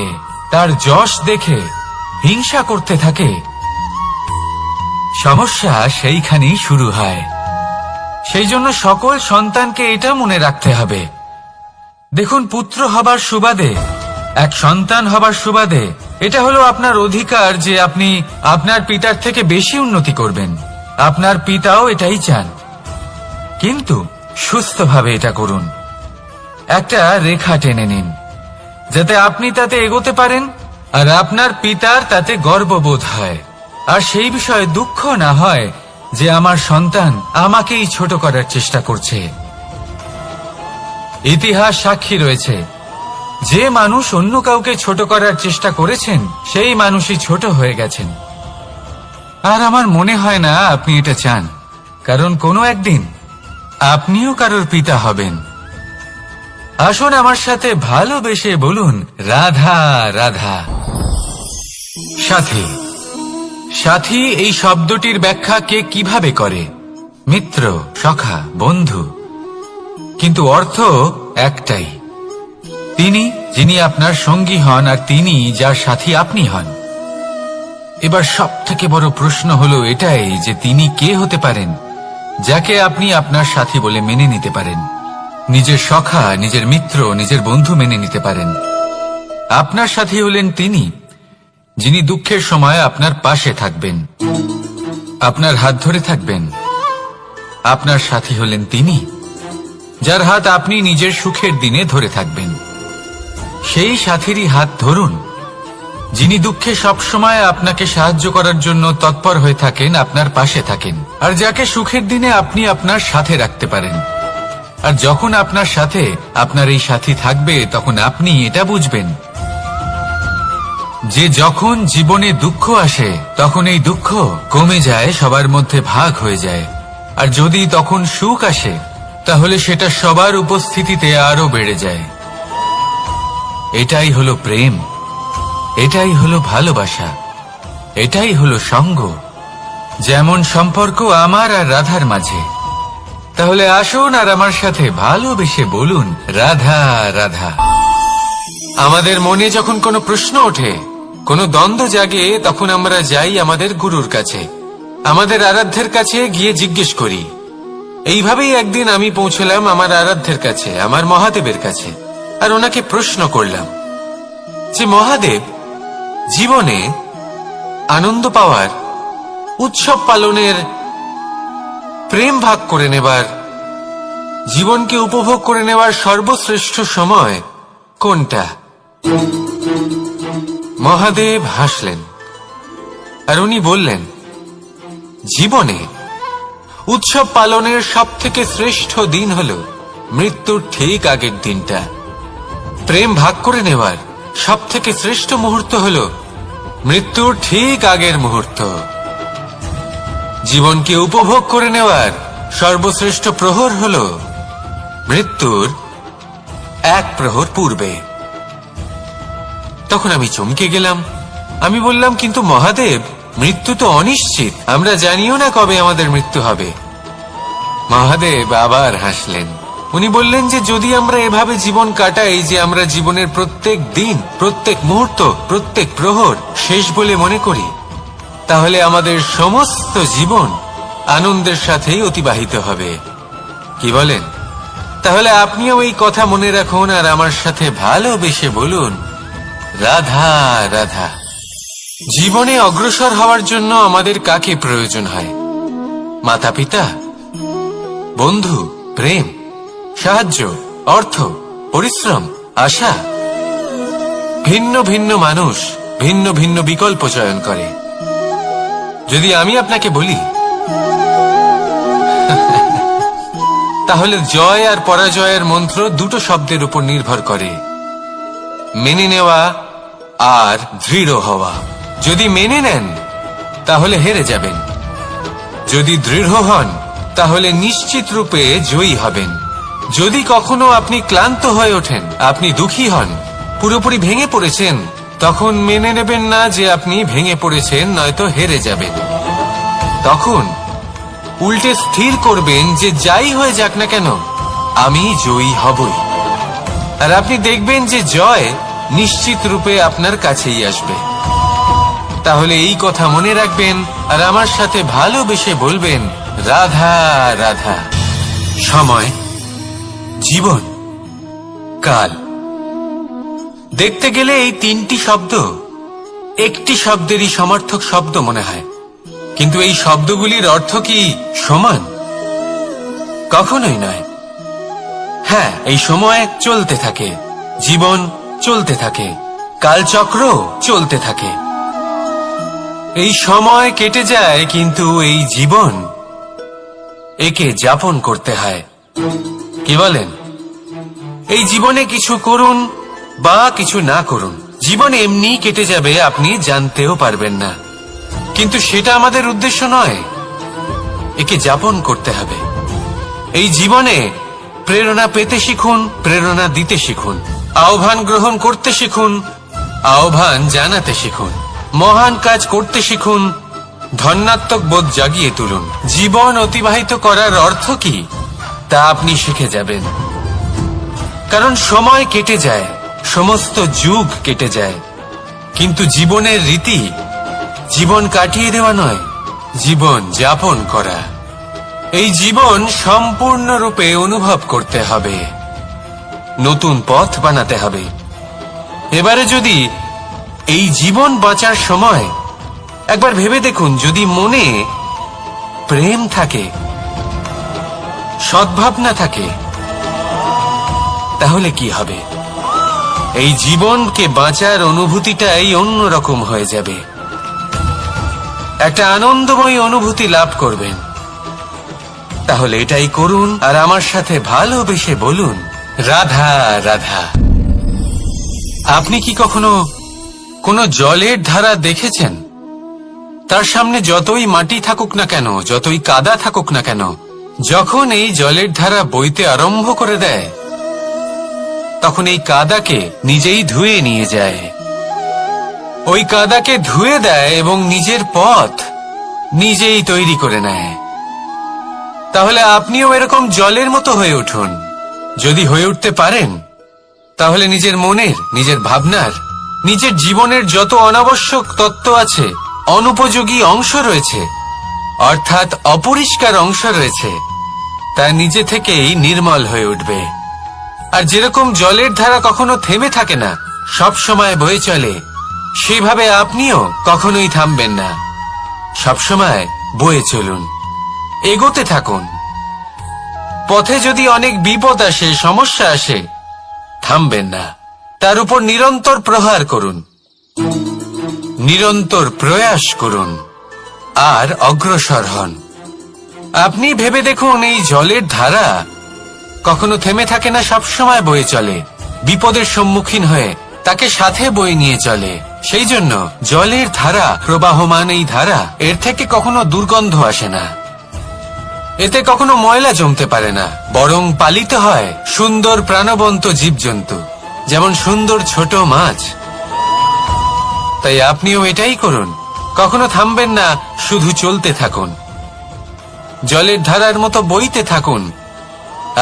Speaker 1: তার যশ দেখে হিংসা করতে থাকে, সমস্যা সেইখানেই শুরু হয়। সেই জন্য সকল সন্তানকে এটা মনে রাখতে হবে, দেখুন, পুত্র হবার সুবাদে, এক সন্তান হবার সুবাদে এটা হলো আপনার অধিকার যে আপনি আপনার পিতার থেকে বেশি উন্নতি করবেন। আপনার পিতাও এটাই চান, কিন্তু সুস্থভাবে এটা করুন। একটা রেখা টেনে নিন, যাতে আপনি তাতে এগোতে পারেন, আর আপনার পিতার তাতে গর্ববোধ হয়, আর সেই বিষয়ে দুঃখ না হয় যে আমার সন্তান আমাকেই ছোট করার চেষ্টা করছে। ইতিহাস সাক্ষী রয়েছে, যে মানুষ অন্য কাউকে ছোট করার চেষ্টা করেছেন, সেই মানুষই ছোট হয়ে গেছেন। আর আমার মনে হয় না আপনি এটা চান, কারণ কোনো একদিন আপনিও কারোর পিতা হবেন। আসুন আমার সাথে ভালোবেসে বলুন, রাধা রাধা। সাথী। সাথী এই শব্দটির ব্যাখ্যা কে কিভাবে করে? মিত্র, সখা, বন্ধু, কিন্তু অর্থ একটাই, তিনি যিনি আপনার সঙ্গী হন, আর তিনি যার সাথী আপনি হন। এবার সব থেকে বড় প্রশ্ন হলো এটাই যে তিনি কে হতে পারেন যাকে আপনি আপনার সাথী বলে মেনে নিতে পারেন, নিজের সখা, নিজের মিত্র, নিজের বন্ধু মেনে নিতে পারেন। আপনার সাথী হলেন তিনি যিনি দুঃখের সময় আপনার পাশে থাকবেন, আপনার হাত ধরে থাকবেন। আপনার সাথী হলেন তিনি, যার হাত আপনি নিজের সুখের দিনে ধরে থাকবেন। সেই সাথীরই হাত ধরুন, যিনি দুঃখে সবসময় আপনাকে সাহায্য করার জন্য তৎপর হয়ে থাকেন, আপনার পাশে থাকেন, আর যাকে সুখের দিনে আপনি আপনার সাথে রাখতে পারেন। আর যখন আপনার সাথে আপনার এই সাথী থাকবে, তখন আপনি এটা বুঝবেন যে যখন জীবনে দুঃখ আসে, তখন এই দুঃখ কমে যায়, সবার মধ্যে ভাগ হয়ে যায়। আর যদি তখন সুখ আসে, তাহলে সেটা সবার উপস্থিতিতে আরো বেড়ে যায়। এটাই হলো প্রেম, এটাই হলো ভালোবাসা, এটাই হলো সঙ্গ। যেমন সম্পর্ক আমার আর রাধার মাঝে। তাহলে আসুন আর আমার সাথে ভালোবেসে বলুন, রাধা রাধা। আমাদের মনে যখন কোনো প্রশ্ন ওঠে, কোনো দ্বন্দ্ব জাগে, তখন আমরা যাই আমাদের গুরুর কাছে, আমাদের আরাধ্যের কাছে গিয়ে জিজ্ঞেস করি। এইভাবেই একদিন আমি পৌঁছলাম আমার আরাধ্যের কাছে, আমার মহাদেবের কাছে, আর ওনাকে প্রশ্ন করলাম যে মহাদেব, জীবনে আনন্দ পাওয়ার, উৎসব পালনের, প্রেম ভাগ করে নেবার, জীবনকে উপভোগ করে নেওয়ার সর্বশ্রেষ্ঠ সময় কোনটা? মহাদেব হাসলেন আর উনি বললেন, জীবনে উৎসব পালনের সব থেকে শ্রেষ্ঠ দিন হল মৃত্যুর ঠিক আগের দিনটা। প্রেম ভাগ করে নেওয়ার সব থেকে শ্রেষ্ঠ মুহূর্ত হল মৃত্যুর ঠিক আগের মুহূর্ত। জীবনকে উপভোগ করে নেওয়ার সর্বশ্রেষ্ঠ প্রহর হল মৃত্যুর এক প্রহর পূর্বে। তখন আমি চমকে গেলাম। আমি বললাম, কিন্তু মহাদেব, মৃত্যু তো অনিশ্চিত, আমরা জানিও না কবে আমাদের মৃত্যু হবে। মহাদেব আবার হাসলেন। উনি বললেন যে যদি আমরা এভাবে জীবন কাটাই যে আমরা জীবনের প্রত্যেক দিন, প্রত্যেক মুহূর্ত, প্রত্যেক প্রহর শেষ বলে মনে করি, তাহলে আমাদের সমস্ত জীবন আনন্দের সাথেই অতিবাহিত হবে। কি বলেন? তাহলে আপনিও এই কথা মনে রাখুন আর আমার সাথে ভালোবেসে বলুন, রাধা রাধা। জীবনে অগ্রসর হওয়ার জন্য আমাদের কাকে প্রয়োজন হয়? মাতা পিতা, বন্ধু, প্রেম, সাহায্য, অর্থ, পরিশ্রম, আশা। ভিন্ন ভিন্ন মানুষ ভিন্ন ভিন্ন বিকল্প চয়ন করে। যদি আমি আপনাকে বলি, তাহলে জয় আর পরাজয়ের মন্ত্র দুটো শব্দের উপর নির্ভর করে, মেনে নেওয়া আর দৃঢ় হওয়া। যদি মেনে নেন, তাহলে হেরে যাবেন। যদি দৃঢ় হন, তাহলে নিশ্চিত রূপে জয়ী হবেন। যদি কখনো আপনি ক্লান্ত হয়ে ওঠেন, আপনি দুঃখী হন, পুরোপুরি ভেঙে পড়েছেন, তখন মেনে নেবেন না যে আপনি ভেঙে পড়েছেন, নয়তো হেরে যাবেন। তখন উল্টে স্থির করবেন যে যাই হয়ে যাক না কেন, আমি জয়ী হবই। আর আপনি দেখবেন যে জয় নিশ্চিত রূপে আপনার কাছেই আসবে। তাহলে এই কথা মনে রাখবেন আর আমার সাথে ভালোবেসে বলবেন, রাধা রাধা। সময়, জীবন, কাল। দেখতে গেলে এই তিনটি শব্দ একটি শব্দেরই সমার্থক শব্দ মনে হয়, কিন্তু এই শব্দগুলির অর্থ কি সমান? কখনোই নয়। হ্যাঁ, এই সময় চলতে থাকে, জীবন চলতে থাকে, কালচক্র চলতে থাকে। এই সময় কেটে যায়, কিন্তু এই জীবন, একে যাপন করতে হয়। কি বলেন? এই জীবনে কিছু করুন বা কিছু না করুন, জীবন এমনি কেটে যাবে, আপনি জানতেও পারবেন না। কিন্তু সেটা আমাদের উদ্দেশ্য নয়, একে যাপন করতে হবে। এই জীবনে প্রেরণা পেতে শিখুন, প্রেরণা দিতে শিখুন, আহ্বান গ্রহণ করতে শিখুন, আহ্বান জানাতে শিখুন, মহান কাজ করতে শিখুন, ধন্যাত্মক বোধ জাগিয়ে তুলুন। জীবন অতিবাহিত করার অর্থ কি তা আপনি শিখে যাবেন। কারণ সময় কেটে যায়, সমস্ত যুগ কেটে যায়, কিন্তু জীবনের রীতি জীবন কাটিয়ে দেওয়া নয়, জীবন যাপন করা। এই জীবন সম্পূর্ণরূপে অনুভব করতে হবে, নতুন পথ বানাতে হবে। এবারে যদি
Speaker 2: এই জীবন বাঁচার সময় একবার ভেবে দেখুন, যদি মনে প্রেম থাকে, সদ্ভাবনা থাকে, তাহলে কি হবে? এই জীবনকে বাঁচার অনুভূতিটাই অন্যরকম হয়ে যাবে। একটা আনন্দময় অনুভূতি লাভ করবেন। তাহলে এটাই করুন আর আমার সাথে ভালোবেসে বলুন, রাধা রাধা। আপনি কি কখনো কোনো জলের ধারা দেখেছেন? তার সামনে যতই মাটি থাকুক না কেন, যতই কাদা থাকুক না কেন, যখন এই জলের ধারা বইতে আরম্ভ করে দেয়, তখন এই কাদাকে নিজেই ধুয়ে নিয়ে যায়। ওই কাদাকে ধুয়ে দেয় এবং নিজের পথ নিজেই তৈরি করে নেয়। তাহলে আপনিও এরকম জলের মতো হয়ে উঠুন। যদি হয়ে উঠতে পারেন, তাহলে নিজের মনের, নিজের ভাবনার, নিজের জীবনের যত অনাবশ্যক তত্ত্ব আছে, অনুপযোগী অংশ রয়েছে, অর্থাৎ অপরিষ্কার অংশ রয়েছে, তা নিজে থেকেই নির্মল হয়ে উঠবে। আর যেরকম জলের ধারা কখনো থেমে থাকে না, সব সময় বয়ে চলে, সেভাবে আপনিও কখনোই থামবেন না। সবসময় বয়ে চলুন, এগোতে থাকুন। পথে যদি অনেক বিপদ আসে, সমস্যা আসে, থামবেন না। তার উপর নিরন্তর প্রহার করুন, নিরন্তর প্রয়াস করুন আর অগ্রসর হন। আপনি ভেবে দেখুন, এই জলের ধারা কখনো থেমে থাকে না, সবসময় বয়ে চলে। বিপদের সম্মুখীন হয়ে তাকে সাথে বয়ে নিয়ে চলে। সেই জন্য জলের ধারা, প্রবাহমান এই ধারা, এর থেকে কখনো দুর্গন্ধ আসে না, এতে কখনো ময়লা জমতে পারে না, বরং পালিত হয় সুন্দর প্রাণবন্ত জীবজন্তু, যেমন সুন্দর ছোট মাছ। তাই আপনিও এটাই করুন, কখনো থামবেন না, শুধু চলতে থাকুন, জলের ধারার মতো বইতে থাকুন।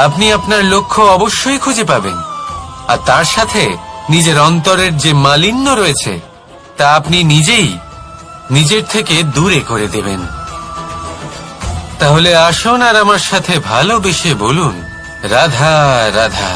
Speaker 2: আপনি আপনার লক্ষ্য অবশ্যই খুঁজে পাবেন, আর তার সাথে নিজের অন্তরের যে মালিন্য রয়েছে, তা আপনি নিজেই নিজের থেকে দূরে করে দেবেন। তাহলে আসুন আর আমার সাথে ভালোবেসে বলুন, রাধা রাধা।